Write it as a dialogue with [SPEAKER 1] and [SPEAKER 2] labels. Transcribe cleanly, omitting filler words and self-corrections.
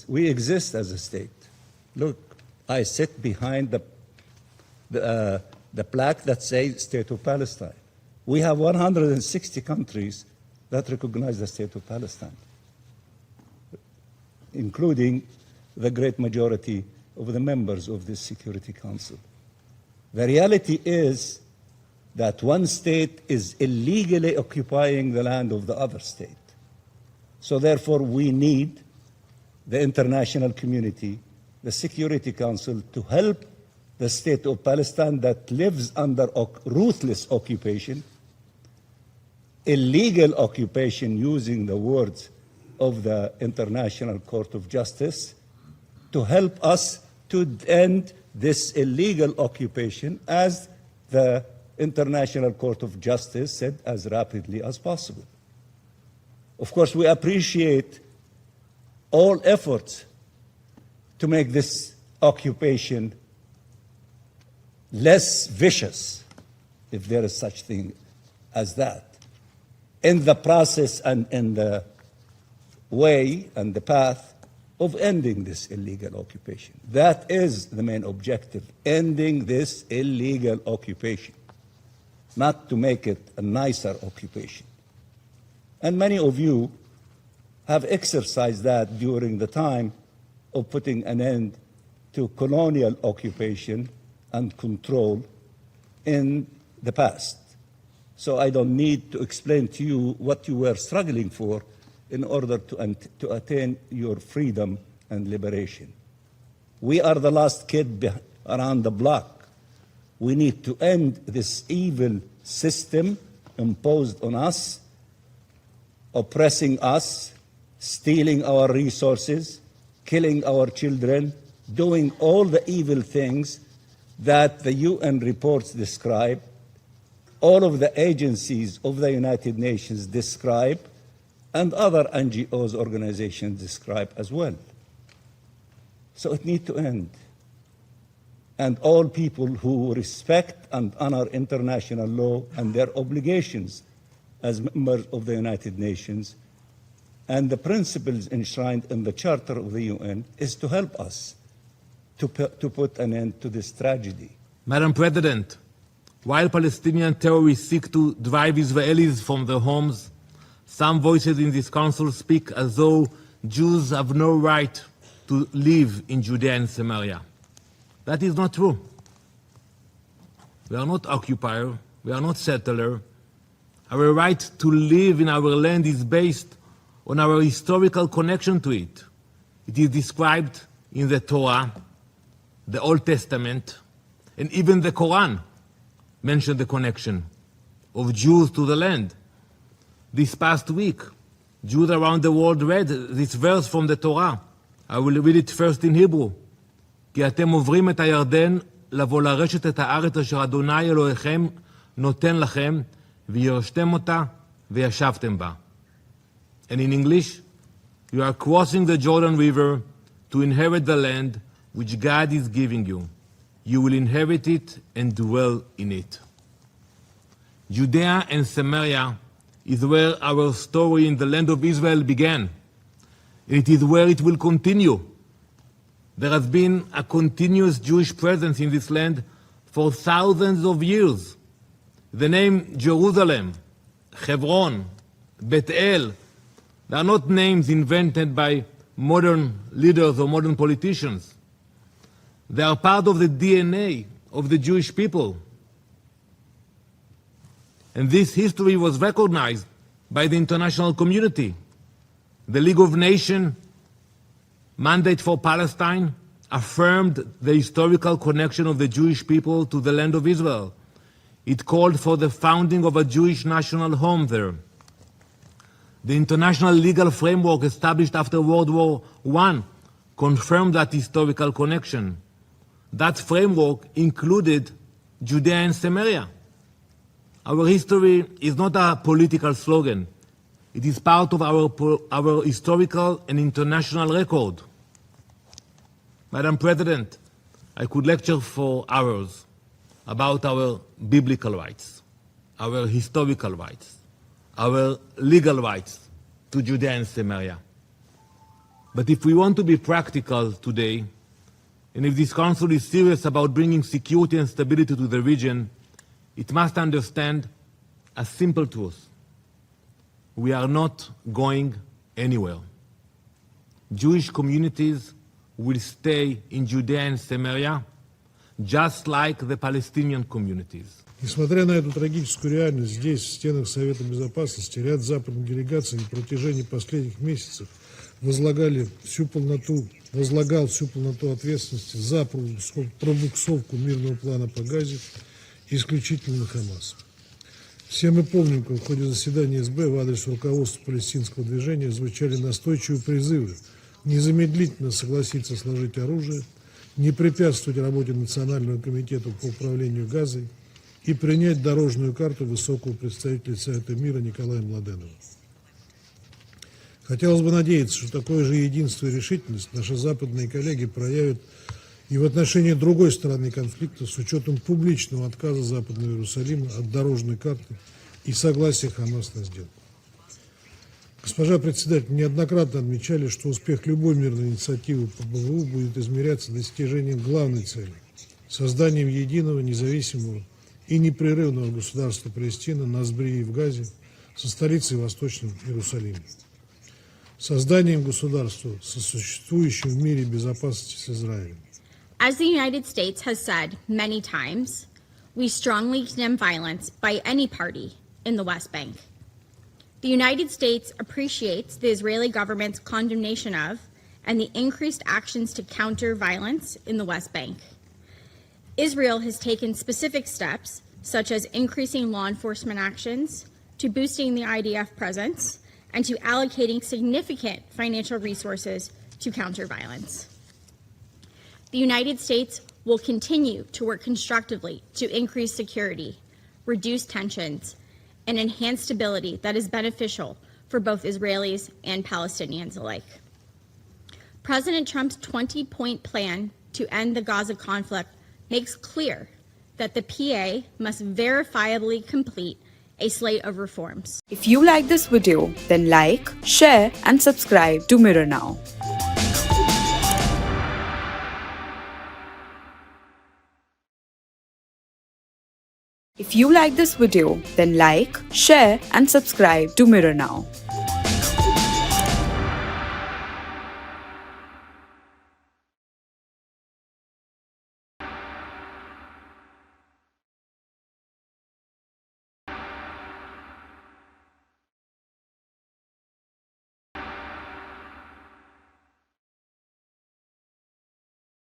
[SPEAKER 1] is we exist as a state. Look, I sit behind the plaque that says State of Palestine. We have 160 countries that recognize the State of Palestine, including the great majority of the members of the Security Council. The reality is that one state is illegally occupying the land of the other state. So therefore, we need the international community, the Security Council, to help the State of Palestine that lives under ruthless occupation, illegal occupation, using the words of the International Court of Justice, to help us to end this illegal occupation, as the International Court of Justice said, as rapidly as possible. Of course, we appreciate all efforts to make this occupation less vicious, if there is such thing as that, in the process and in the way and the path of ending this illegal occupation. That is the main objective, ending this illegal occupation, not to make it a nicer occupation. And many of you have exercised that during the time of putting an end to colonial occupation and control in the past. So I don't need to explain to you what you were struggling for in order to attain your freedom and liberation. We are the last kid around the block. We need to end this evil system imposed on us, oppressing us, stealing our resources, killing our children, doing all the evil things that the UN reports describe, all of the agencies of the United Nations describe, and other NGOs, organizations describe as well. So it needs to end. And all people who respect and honor international law and their obligations as members of the United Nations and the principles enshrined in the Charter of the UN is to help us to put an end to this tragedy.
[SPEAKER 2] Madam President, while Palestinian terrorists seek to drive Israelis from their homes, some voices in this council speak as though Jews have no right to live in Judea and Samaria. That is not true. We are not occupier, we are not settler. Our right to live in our land is based on our historical connection to it. It is described in the Torah, the Old Testament, and even the Quran mention the connection of Jews to the land. This past week, Jews around the world read this verse from the Torah. I will read it first in Hebrew. כי אתם עוברים את הירדן לבוא לרשת את הארץ אשר אדוני אלוהיכם נותן לכם וירשתם אותה וישבתם בה. And in English, you are crossing the Jordan River to inherit the land which God is giving you. You will inherit it and dwell in it. Judea and Samaria is where our story in the land of Israel began. It is where it will continue. There has been a continuous Jewish presence in this land for thousands of years. The name Jerusalem, Hebron, Bethel, they are not names invented by modern leaders or modern politicians. They are part of the DNA of the Jewish people. And this history was recognized by the international community. The League of Nations mandate for Palestine affirmed the historical connection of the Jewish people to the land of Israel. It called for the founding of a Jewish national home there. The international legal framework established after World War I confirmed that historical connection. That framework included Judea and Samaria. Our history is not a political slogan. It is part of our historical and international record. Madam President, I could lecture for hours about our biblical rights, our historical rights, our legal rights to Judea and Samaria. But if we want to be practical today, and if this Council is serious about bringing security and stability to the region, it must understand a simple truth. We are not going anywhere. Jewish communities will stay in Judea and Samaria, just like the Palestinian communities.
[SPEAKER 3] Несмотря на эту трагическую реальность, здесь, в стенах Совета Безопасности, ряд западных делегаций на протяжении последних месяцев возлагал всю полноту ответственности за пробуксовку мирного плана по Газе исключительно на Хамас. Все мы помним, как в ходе заседания СБ в адрес руководства палестинского движения звучали настойчивые призывы незамедлительно согласиться сложить оружие, не препятствовать работе Национального комитета по управлению Газой и принять дорожную карту высокого представителя Совета мира Николая Младенова. Хотелось бы надеяться, что такое же единство и решительность наши западные коллеги проявят и в отношении другой стороны конфликта с учетом публичного отказа Западного Иерусалима от дорожной карты и согласия Хамас на сделку. Госпожа председатель, неоднократно отмечали, что успех любой мирной инициативы по БВУ будет измеряться достижением главной цели – созданием единого, независимого и непрерывного государства Палестина на Сбрии и в Газе со столицей в Восточном Иерусалиме. Созданием государства, сосуществующим в мире безопасности с Израилем.
[SPEAKER 4] As the United States has said many times, we strongly condemn violence by any party in the West Bank. The United States appreciates the Israeli government's condemnation of and the increased actions to counter violence in the West Bank. Israel has taken specific steps, such as increasing law enforcement actions, to boosting the IDF presence, and to allocating significant financial resources to counter violence. The United States will continue to work constructively to increase security, reduce tensions, and enhance stability that is beneficial for both Israelis and Palestinians alike. President Trump's 20-point plan to end the Gaza conflict makes clear that the PA must verifiably complete a slate of reforms.
[SPEAKER 5] If you like this video, then like, share, and subscribe to Mirror Now. If you like this video, then like, share, and subscribe to Mirror Now.